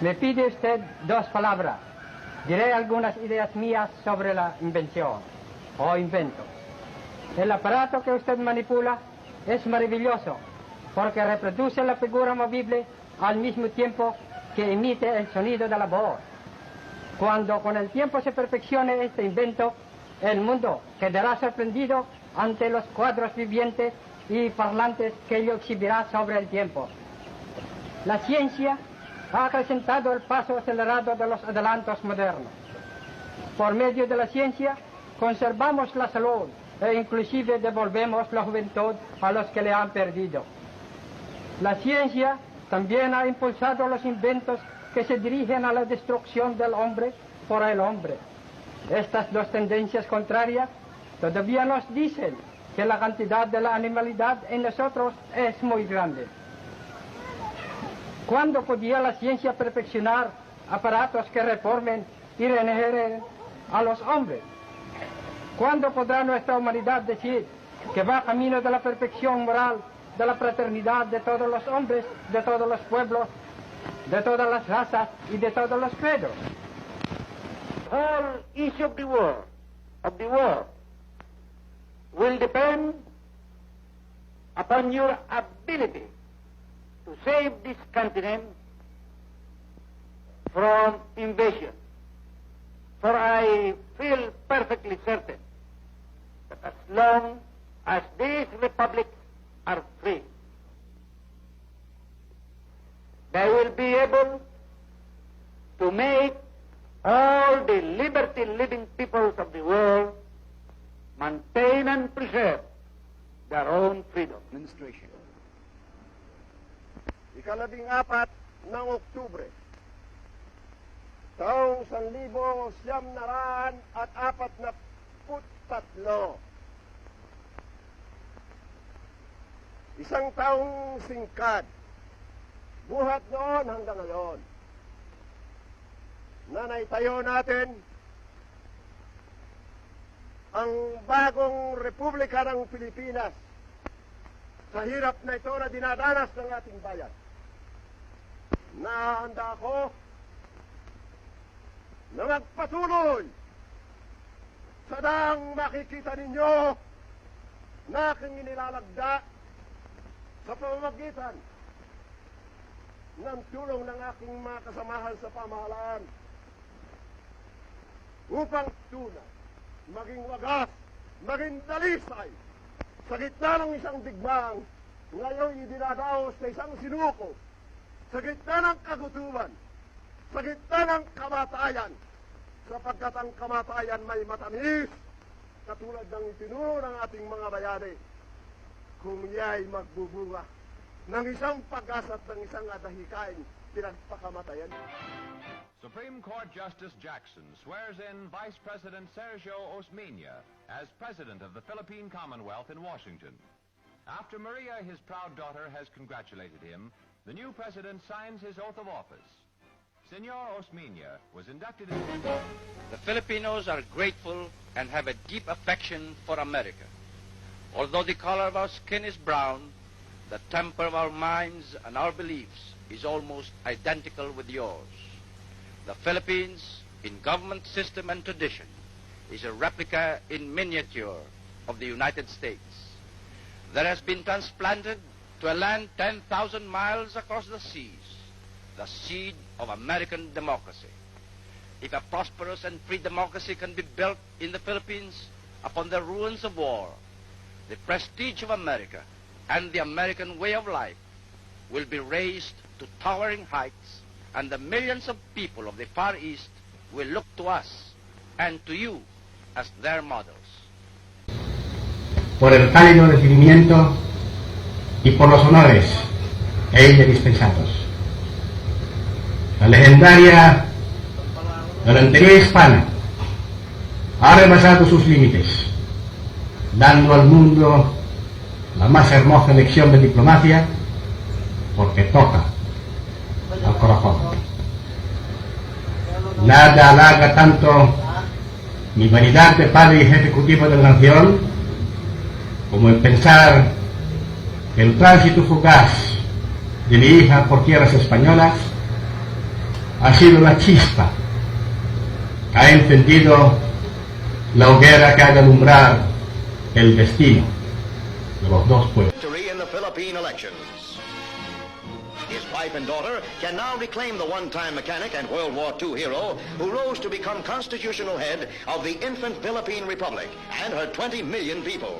Me pide usted dos palabras. Diré algunas ideas mías sobre la invención o invento. El aparato que usted manipula es maravilloso porque reproduce la figura movible al mismo tiempo que emite el sonido de la voz. Cuando con el tiempo se perfeccione este invento, el mundo quedará sorprendido ante los cuadros vivientes y parlantes que ello exhibirá sobre el tiempo. La ciencia ha acrecentado el paso acelerado de los adelantos modernos. Por medio de la ciencia conservamos la salud e inclusive devolvemos la juventud a los que le han perdido. La ciencia también ha impulsado los inventos que se dirigen a la destrucción del hombre por el hombre. Estas dos tendencias contrarias todavía nos dicen que la cantidad de la animalidad en nosotros es muy grande. ¿Cuándo podía la ciencia perfeccionar aparatos que reformen y regeneren a los hombres? ¿Cuándo podrá nuestra humanidad decir que va camino de la perfección moral, de la fraternidad de todos los hombres, de todos los pueblos, de todas las razas y de todos los credos? The whole issue of the war will depend upon your ability to save this continent from invasion. For I feel perfectly certain that as long as these republics are free, they will be able to make all the liberty-living peoples of the world maintain and preserve their own freedom. Administration. Ikalabing-apat ng Oktubre, taong 1943. Isang taong singkad, buhat noon hanggang ngayon, na naitayo natin ang bagong Republika ng Pilipinas sa hirap na ito na dinadanas ng ating bayan. Nahanda ako na magpatuloy sa daang makikita ninyo na aking inilalagda sa pamamagitan ng tulong ng aking mga kasamahan sa pamahalaan upang tunay, maging wagas, maging dalisay sa gitna ng isang digmang ngayon idinadaos na isang sinuko, sa gitna ng kagutuman, sa gitna ng kamatayan, sapagkat ang kamatayan may matamis, katulad ng itinuro ng ating mga bayani, kung iya'y magbubunga ng isang pag-asa at ng isang adahikain pinagpakamatayan. Supreme Court Justice Jackson swears in Vice President Sergio Osmeña as President of the Philippine Commonwealth in Washington. After Maria, his proud daughter, has congratulated him, the new president signs his oath of office. Senor Osmeña was inducted in... The Filipinos are grateful and have a deep affection for America. Although the color of our skin is brown, the temper of our minds and our beliefs is almost identical with yours. The Philippines, in government system and tradition, is a replica in miniature of the United States. There has been transplanted to a land 10,000 miles across the seas, the seed of American democracy. If a prosperous and free democracy can be built in the Philippines upon the ruins of war, the prestige of America and the American way of life will be raised to towering heights, and the millions of people of the Far East will look to us and to you as their models. Por el cálido recibimiento y por los honores a ella dispensados. La legendaria galantería hispana ha rebasado sus límites, dando al mundo la más hermosa lección de diplomacia, porque toca al corazón. Nada halaga tanto mi vanidad de padre y jefe ejecutivo de la nación como el pensar que el tránsito fugaz de mi hija por tierras españolas ha sido una chispa, ha encendido la hoguera que ha de alumbrar el destino de los dos pueblos. Victory in the Philippine elections. His wife and daughter can now reclaim the one-time mechanic and World War II hero who rose to become constitutional head of the infant Philippine Republic and her 20 million people.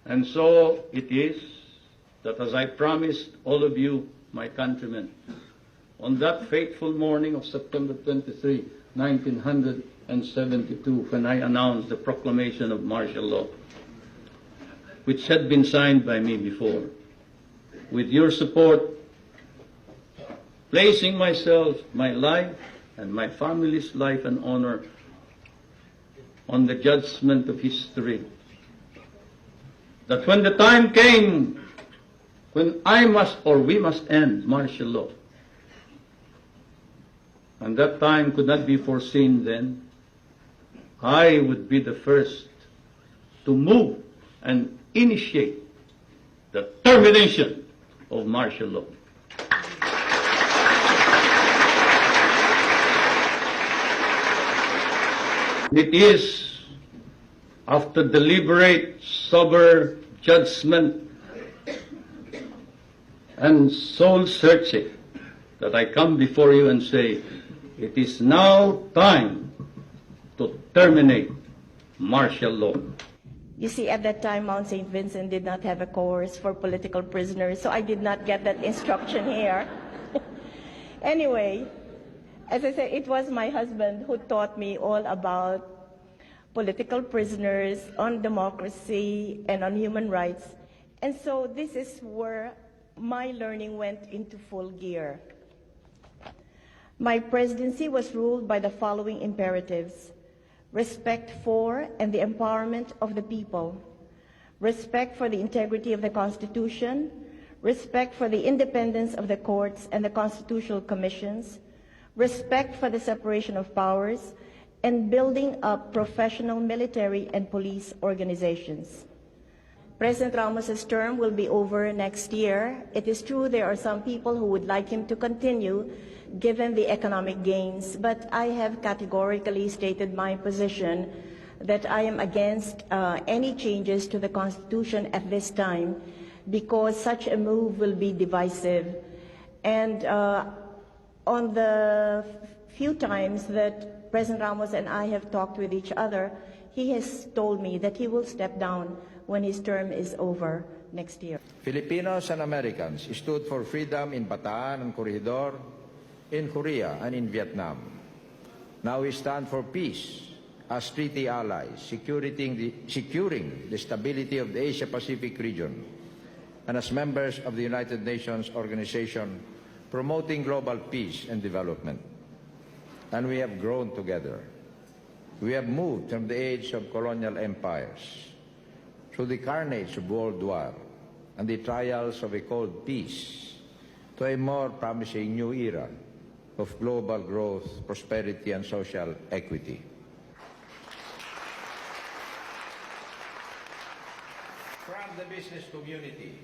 And so it is that as I promised all of you, my countrymen, on that fateful morning of September 23, 1972, when I announced the proclamation of martial law, which had been signed by me before, with your support, placing myself, my life, and my family's life and honor on the judgment of history, that when the time came when I must or we must end martial law, and that time could not be foreseen then, I would be the first to move and initiate the termination of martial law. It is after deliberate, sober judgment and soul searching that I come before you and say, it is now time to terminate martial law. You see, at that time, Mount St. Vincent did not have a course for political prisoners, so I did not get that instruction here. Anyway, as I said, it was my husband who taught me all about political prisoners, on democracy, and on human rights. And so this is where my learning went into full gear. My presidency was ruled by the following imperatives: respect for and the empowerment of the people, respect for the integrity of the Constitution, respect for the independence of the courts and the constitutional commissions, respect for the separation of powers, and building up professional military and police organizations. President Ramos's term will be over next year. It is true there are some people who would like him to continue given the economic gains, but I have categorically stated my position that I am against any changes to the Constitution at this time because such a move will be divisive. And on the few times that President Ramos and I have talked with each other, he has told me that he will step down when his term is over next year. Filipinos and Americans stood for freedom in Bataan and Corregidor, in Korea and in Vietnam. Now we stand for peace as treaty allies, securing the stability of the Asia-Pacific region, and as members of the United Nations organization, promoting global peace and development. And we have grown together. We have moved from the age of colonial empires through the carnage of World War and the trials of a cold peace to a more promising new era of global growth, prosperity, and social equity. the business community.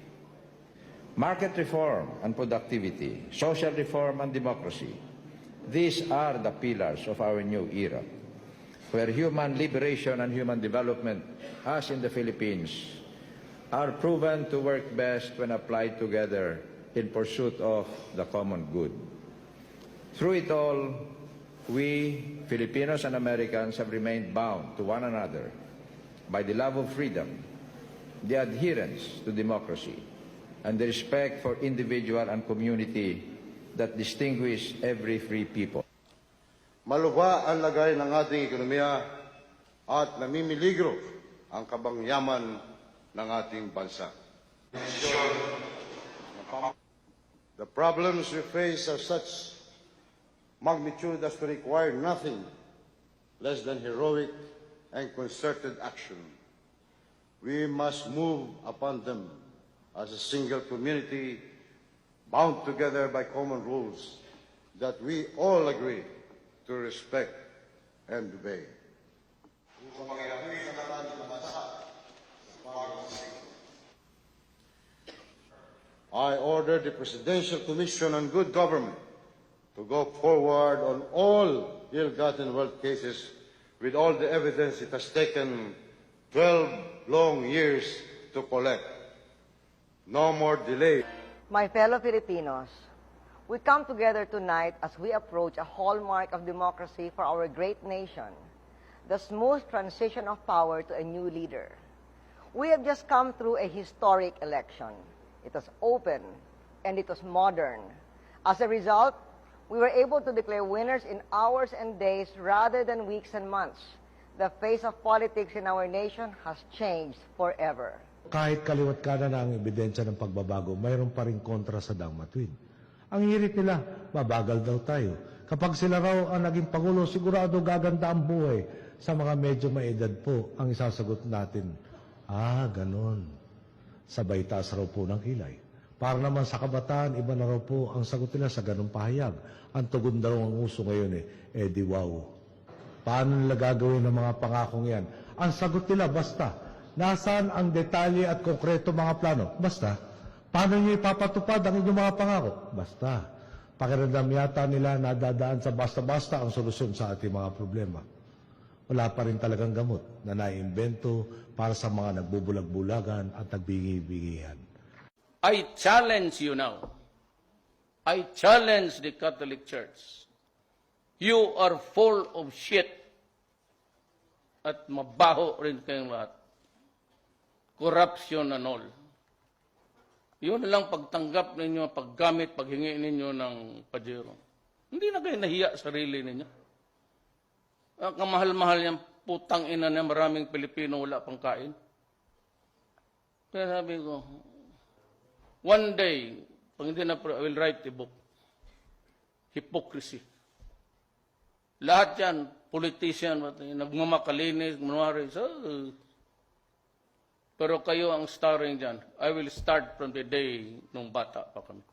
Market reform and productivity, social reform and democracy. These are the pillars of our new era, where human liberation and human development, as in the Philippines, are proven to work best when applied together in pursuit of the common good. Through it all, we, Filipinos and Americans, have remained bound to one another by the love of freedom, the adherence to democracy, and the respect for individual and community that distinguish every free people. Malubha ang lagay ng ating ekonomiya at namimiligro ang kabangyaman ng ating bansa. The problems we face are such magnitude as to require nothing less than heroic and concerted action. We must move upon them as a single community bound together by common rules that we all agree to respect and obey. I order the Presidential Commission on Good Government to go forward on all ill-gotten wealth cases with all the evidence it has taken 12 long years to collect. No more delay. My fellow Filipinos, we come together tonight as we approach a hallmark of democracy for our great nation, the smooth transition of power to a new leader. We have just come through a historic election. It was open and it was modern. As a result, we were able to declare winners in hours and days rather than weeks and months. The face of politics in our nation has changed forever. Kahit kaliwat kanan na ang ebidensya ng pagbabago, mayroon pa rin kontra sa Dangmatwin. Ang hirit nila, mabagal daw tayo. Kapag sila raw ang naging Pangulo, sigurado gaganda ang buhay. Sa mga medyo maedad po, ang isasagot natin, ganon. Sabay taas raw po ng kilay. Para naman sa kabataan, iba na raw po ang sagot nila sa ganong pahayag. Ang tugon daw ang uso ngayon di wow. Paano nila gagawin ang mga pangakong yan? Ang sagot nila, basta. Nasaan ang detalye at konkreto mga plano? Basta. Paano niyo ipapatupad ang inyong mga pangako? Basta. Pakiramdam yata nila nadadaan sa basta-basta ang solusyon sa ating mga problema. Wala pa rin talagang gamot na naiimbento para sa mga nagbubulag-bulagan at nagbingi-bingihan. I challenge you now. I challenge the Catholic Church. You are full of shit. At mabaho rin kayong lahat. Corruption and all. Yun lang pagtanggap ninyo, paggamit, paghingi ninyo ng pajero. Hindi na kayo nahiya sa sarili ninyo. Ang kamahal-mahal niyang putang ina na maraming Pilipino wala pang kain. Kaya sabi ko, one day, pag hindi na, I will write a book. Hypocrisy. Lahat yan, politician, nagmamakalinis, manwari. Pero kayo ang starring dyan. I will start from the day nung bata pa kami.